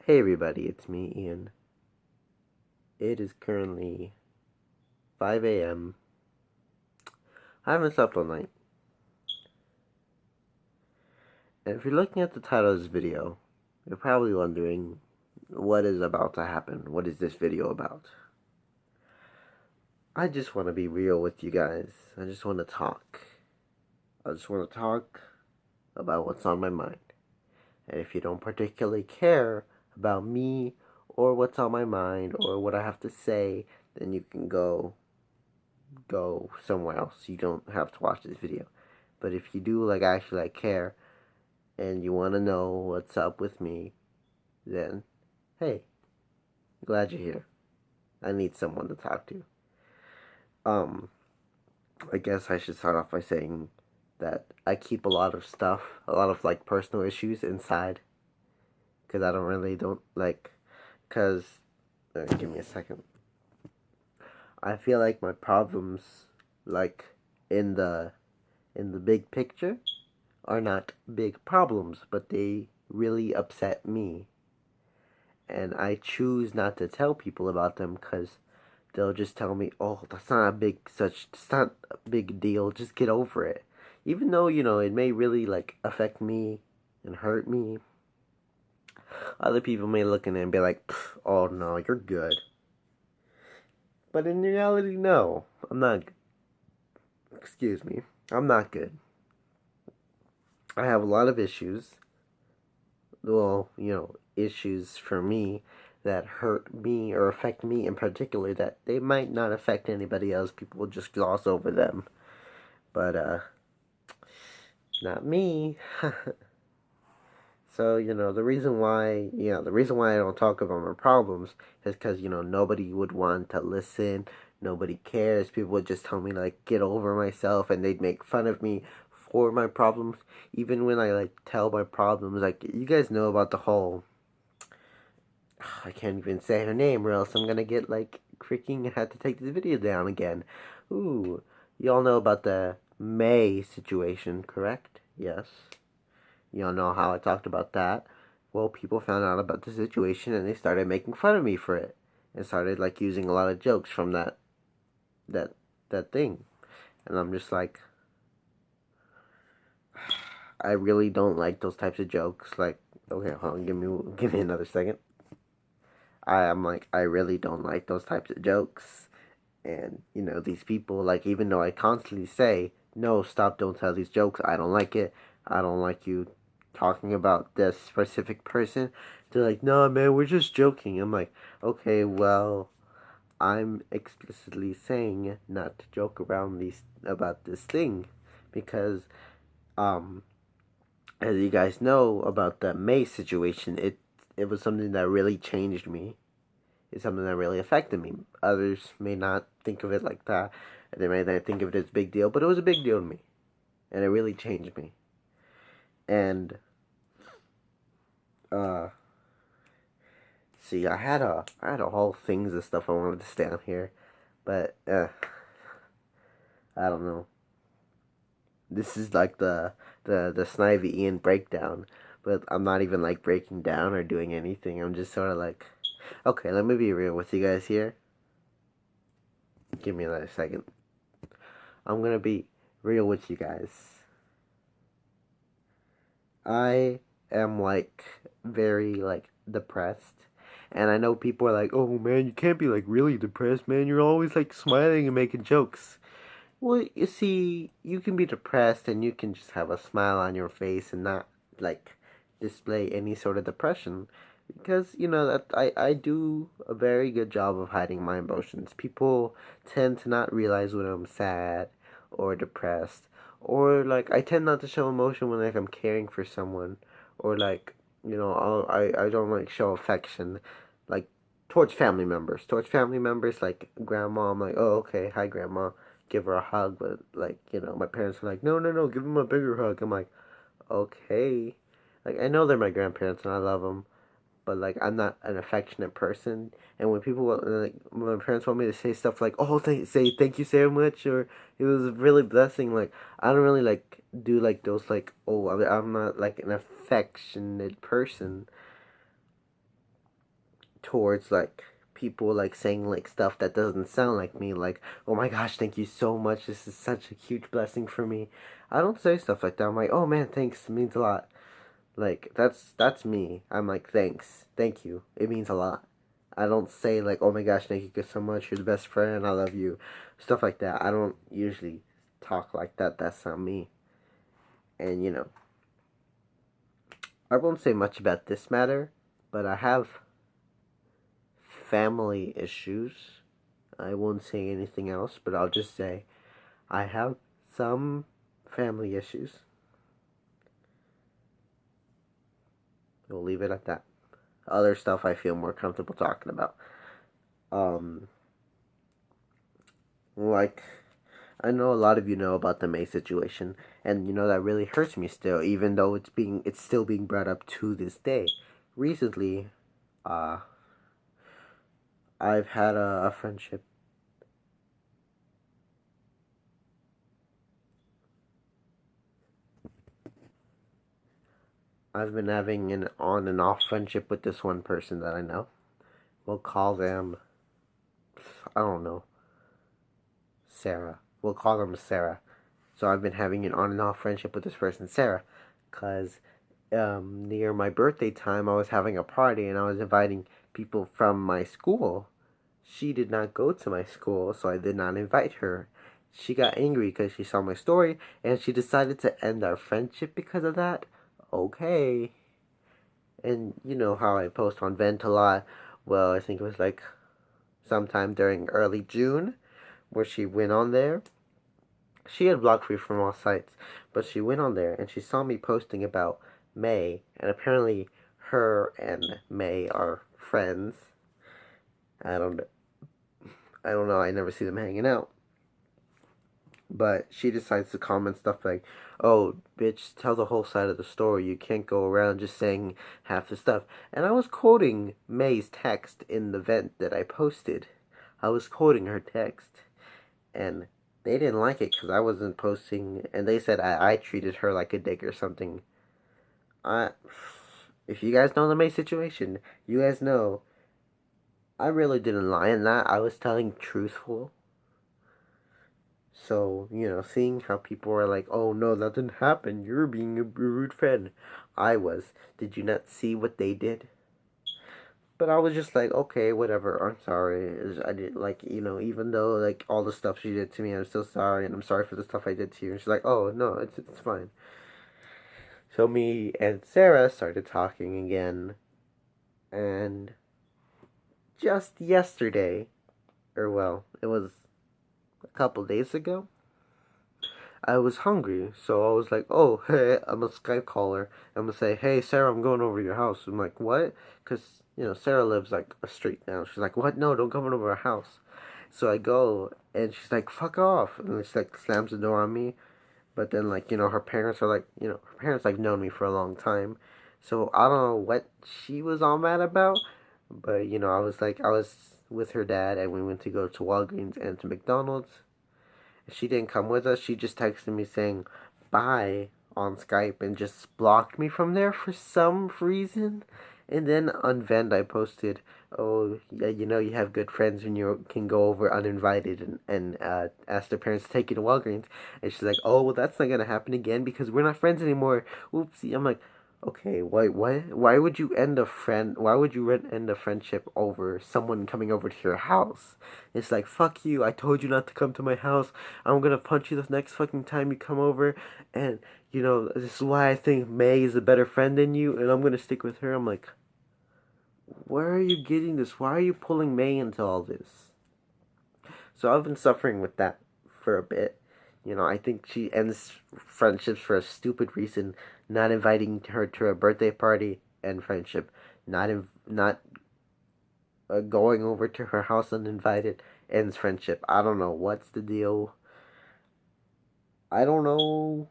Hey everybody, it's me, Ian. It is currently 5 a.m. I haven't slept all night. And if you're looking at the title of this video, you're probably wondering what is about to happen. What is this video about? I just want to be real with you guys. I just want to talk. I just want to talk about what's on my mind. And if you don't particularly care about me or what's on my mind or what I have to say, then you can go somewhere else. You don't have to watch this video. But if you do actually care and you want to know what's up with me, then hey, glad you're here. I need someone to talk to. Um, I guess I should start off by saying that I keep a lot of stuff, a lot of personal issues inside, because I don't like, because give me a second. I feel like my problems, like in the big picture, are not big problems, but they really upset me. And I choose not to tell people about them because they'll just tell me, "Oh, that's not it's not a big deal. Just get over it." Even though it may really affect me and hurt me. Other people may look in it and be like, "Oh no, you're good." But in reality, no, I'm not. Excuse me, I'm not good. I have a lot of issues. Well, issues for me that hurt me or affect me in particular that they might not affect anybody else. People will just gloss over them. But, not me. So, the reason why I don't talk about my problems is because, nobody would want to listen. Nobody cares. People would just tell me, get over myself, and they'd make fun of me for my problems. Even when I, tell my problems, you guys know about the whole, I can't even say her name or else I'm gonna get, freaking had to take this video down again. Ooh, y'all know about the May situation, correct? Yes. Y'all know how I talked about that. Well, people found out about the situation and they started making fun of me for it. And started using a lot of jokes from that that thing. And I'm just like, I really don't like those types of jokes. Okay, hold on, give me another second. I'm like, I really don't like those types of jokes. And, these people, even though I constantly say, no, stop, don't tell these jokes, I don't like it, I don't like you talking about this specific person, they're like, no, man, we're just joking. I'm like, okay, well, I'm explicitly saying not to joke around about this thing, because, as you guys know about the May situation, it was something that really changed me. It's something that really affected me. Others may not think of it like that. They may not think of it as a big deal, but it was a big deal to me. And it really changed me. And, see, I had a whole things of stuff I wanted to stay on here. But, I don't know. This is the Snivy Ian Breakdown. But I'm not even, breaking down or doing anything. I'm just sort of okay, let me be real with you guys here. Give me another second. I'm gonna be real with you guys. I am very depressed. And I know people are like, "Oh man, you can't be really depressed, man. You're always smiling and making jokes." Well, you see, you can be depressed and you can just have a smile on your face and not display any sort of depression. Because, that I do a very good job of hiding my emotions. People tend to not realize when I'm sad or depressed. Or, I tend not to show emotion when, I'm caring for someone. Or, I don't, show affection, like, towards family members. Towards family members, grandma, I'm like, oh, okay, hi, grandma. Give her a hug. But, my parents are like, no, no, no, give them a bigger hug. I'm like, okay. I know they're my grandparents and I love them, but I'm not an affectionate person. And when when my parents want me to say stuff like, "Oh, say thank you so much," or "It was really blessing," I don't really do those oh, I'm not an affectionate person. towards like people like saying like stuff that doesn't sound like me, like, oh my gosh, thank you so much, this is such a huge blessing for me. I don't say stuff like that. I'm like, oh man, thanks, it means a lot. Like, that's me. I'm like, thanks, thank you, it means a lot. I don't say like, oh my gosh, thank you so much, you're the best friend, I love you, stuff like that. I don't usually talk like that. That's not me. And I won't say much about this matter, but I have family issues. I won't say anything else, but I'll just say I have some family issues. We'll leave it at that. Other stuff I feel more comfortable talking about. Um, like, I know a lot of you know about the May situation, and that really hurts me still, even though it's still being brought up to this day. Recently, uh, I've had a friendship. I've been having an on and off friendship with this one person that I know. We'll call them, I don't know, Sarah. We'll call them Sarah. So I've been having an on and off friendship with this person, Sarah, because near my birthday time, I was having a party and I was inviting people from my school. She did not go to my school, so I did not invite her. She got angry because she saw my story and she decided to end our friendship because of that. Okay. And you know how I post on Vent a lot. Well, I think it was like sometime during early June where she went on there. She had blocked me from all sites, but she went on there and she saw me posting about May, and apparently her and May are friends. I don't I don't know. I never see them hanging out. But she decides to comment stuff like, oh, bitch, tell the whole side of the story. You can't go around just saying half the stuff. And I was quoting May's text in the vent that I posted. I was quoting her text. And they didn't like it because I wasn't posting. And they said I treated her like a dick or something. If you guys know the May situation, you guys know I really didn't lie in that. I was telling truthful. So, seeing how people are like, oh no, that didn't happen. You're being a rude friend. I was. Did you not see what they did? But I was just like, okay, whatever. I'm sorry. I did, like, even though, like, all the stuff she did to me, I'm still sorry. And I'm sorry for the stuff I did to you. And she's like, oh, no, it's fine. So me and Sarah started talking again. And just yesterday, or well, it was a couple days ago, I was hungry, so I was like, oh, hey, I'm a Skype caller. I'm gonna say, hey, Sarah, I'm going over to your house. I'm like, what? Because, Sarah lives like a street down. She's like, what? No, don't come over our house. So I go, and she's like, fuck off. And she like slams the door on me. But then, like, her parents are like, her parents like known me for a long time. So I don't know what she was all mad about. But, I was with her dad, and we went to go to Walgreens and to McDonald's. She didn't come with us. She just texted me saying bye on Skype and just blocked me from there for some reason. And then on Vend, I posted, oh, yeah, you have good friends and you can go over uninvited and ask their parents to take you to Walgreens. And she's like, oh, well, that's not going to happen again because we're not friends anymore. Oopsie. I'm like, okay, why would you end a friend? Why would you end a friendship over someone coming over to your house? It's like, fuck you. I told you not to come to my house. I'm gonna punch you the next fucking time you come over. And this is why I think May is a better friend than you. And I'm gonna stick with her. I'm like, where are you getting this? Why are you pulling May into all this? So I've been suffering with that for a bit. I think she ends friendships for a stupid reason, not inviting her to a birthday party and friendship, not going over to her house uninvited ends friendship. I don't know what's the deal. I don't know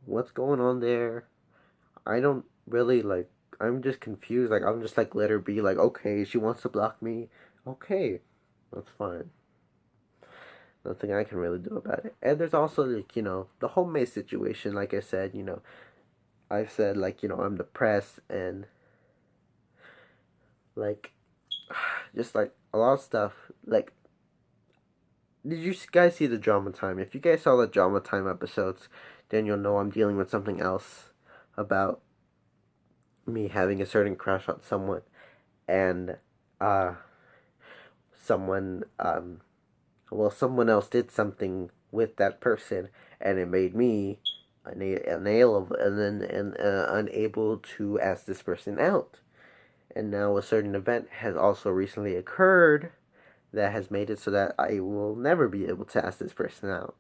what's going on there. I don't really like. I'm just confused. Like I'm just like let her be. Like okay, she wants to block me. Okay, that's fine. Nothing I can really do about it. And there's also like the homemade situation. Like I said, I've said like I'm depressed and like just like a lot of stuff. Like, did you guys see the Drama Time? If you guys saw the Drama Time episodes, then you'll know I'm dealing with something else about me having a certain crush on someone, and uh someone someone else did something with that person, and it made me unable unable to ask this person out. And now a certain event has also recently occurred that has made it so that I will never be able to ask this person out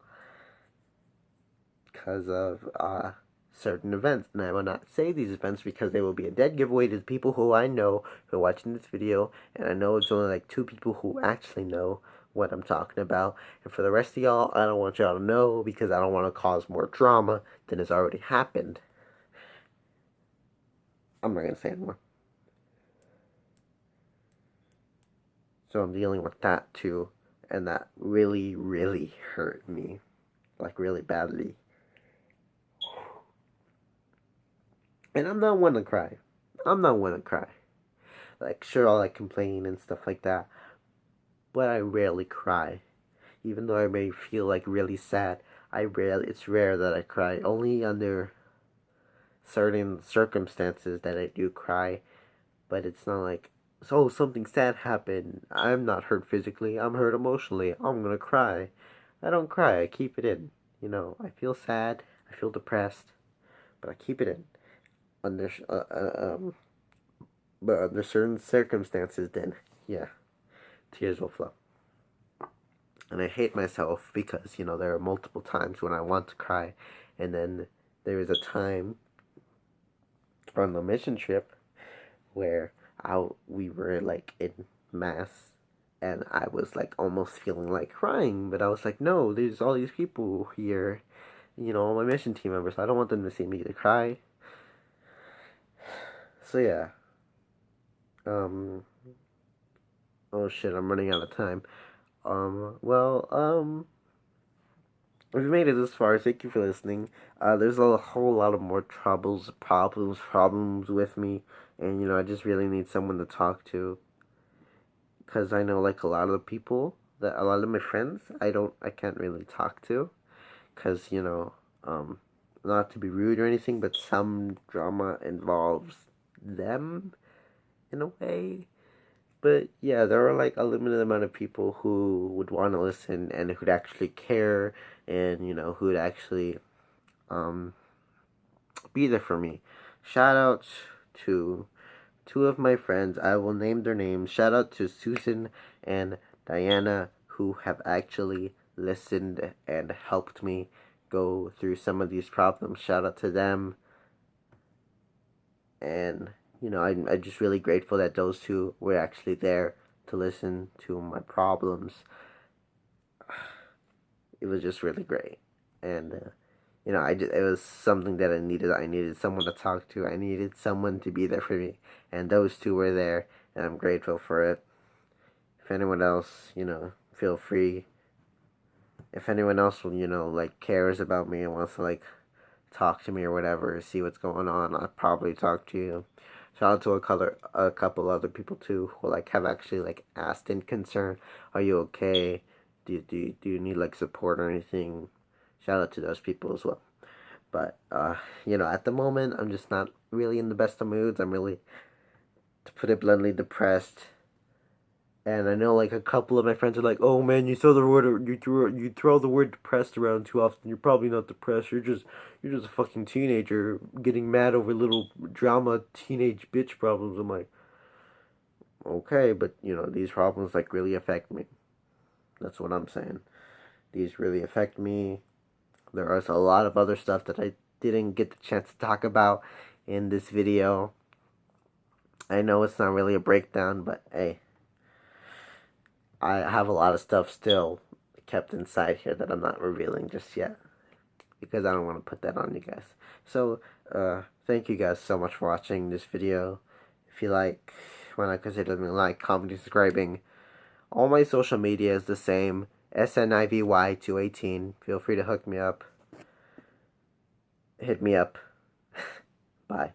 because of certain events. And I will not say these events because they will be a dead giveaway to the people who I know who are watching this video, and I know it's only like 2 people who actually know what I'm talking about. And for the rest of y'all, I don't want y'all to know because I don't want to cause more drama than has already happened. I'm not going to say anymore. So I'm dealing with that too, and that really, really hurt me. Like, really badly. And I'm not one to cry. I'm not one to cry. Like, sure, I'll like complain and stuff like that, but I rarely cry. Even though I may feel like really sad, it's rare that I cry. Only under certain circumstances that I do cry, but it's not like, so something sad happened. I'm not hurt physically, I'm hurt emotionally. I'm gonna cry. I don't cry, I keep it in. You know, I feel sad, I feel depressed, but I keep it in. But under certain circumstances, then, yeah, tears will flow. And I hate myself because, you know, there are multiple times when I want to cry, and then there is a time on the mission trip where we were like in mass, and I was like almost feeling like crying, but I was like, no, there's all these people here, you know, all my mission team members. I don't want them to see me to cry. So yeah. Oh shit, I'm running out of time. If you made it this far, thank you for listening. There's a whole lot of more problems with me, and you know, I just really need someone to talk to, because I know like a lot of my friends, I can't really talk to, because you know, not to be rude or anything, but some drama involves them in a way. But yeah, there are like a limited amount of people who would want to listen and who'd actually care, and you know, who'd actually be there for me. Shout out to 2 of my friends. I will name their names. Shout out to Susan and Diana, who have actually listened and helped me go through some of these problems. Shout out to them. And you know, I'm just really grateful that those 2 were actually there to listen to my problems. It was just really great. And you know, it was something that I needed. I needed someone to talk to. I needed someone to be there for me. And those 2 were there, and I'm grateful for it. If anyone else, you know, feel free. If anyone else, you know, like cares about me and wants to like talk to me or whatever, see what's going on, I'll probably talk to you. Shout out to a couple other people too who like have actually like asked in concern, are you okay? Do you need like support or anything? Shout out to those people as well. But you know, at the moment, I'm just not really in the best of moods. I'm really, to put it bluntly, depressed. And I know like a couple of my friends are like, "Oh man, you throw the word depressed around too often. You're probably not depressed. You're just a fucking teenager getting mad over little drama teenage bitch problems." I'm like, okay, but you know, these problems like really affect me. That's what I'm saying. These really affect me. There is a lot of other stuff that I didn't get the chance to talk about in this video. I know it's not really a breakdown, but hey, I have a lot of stuff still kept inside here that I'm not revealing just yet, because I don't want to put that on you guys. So, thank you guys so much for watching this video. If you like, why not consider me like, comment, subscribing. All my social media is the same, SNIVY218. Feel free to hook me up. Hit me up. Bye.